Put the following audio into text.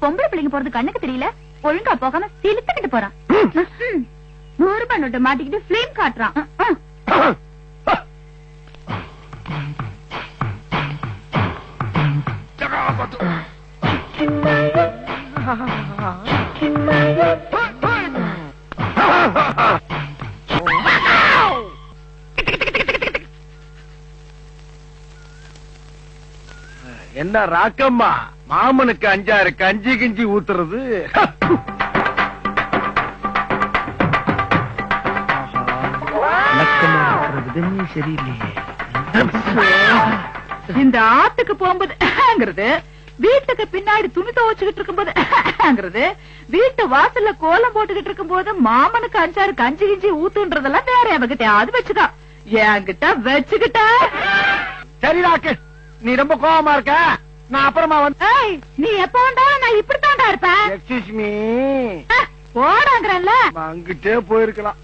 பொம்பளை பிள்ளைங்க போறது கண்ணுக்கு தெரியல, ஒழுங்கா போகாம சிலுத்துக்கிட்டு போறான். 100 ரூபாய் நோட்டை மாட்டிக்கிட்டு பிளேம் காட்டுறான். என்ன ராக்கம்மா, மாமனுக்கு 5-6 கஞ்சி கிஞ்சி ஊத்துறது. சரியில்லையே. இந்த ஆத்துக்கு போகும்போது வீட்டுக்கு பின்னாடி துணி துவச்சுக்கிட்டு இருக்கும்போது வீட்டு வாசல்ல கோலம் போட்டுக்கிட்டு இருக்கும் போது மாமனுக்கு 5-6 கஞ்சி கிஞ்சி ஊத்துன்றதெல்லாம் வேற எவகிட்டயாவது வச்சுக்கா, என்கிட்ட வச்சுக்கிட்ட. சரி ராக்கு, நீ ரொம்ப கோவமா இருக்க, நான் அப்புறமா வந்து. நீ எப்ப வந்தாலும் நான் இப்படித்தாண்டா இருப்பேன். Excuse me. போடாங்கறல்ல, அங்கிட்டே போயிருக்கலாம்.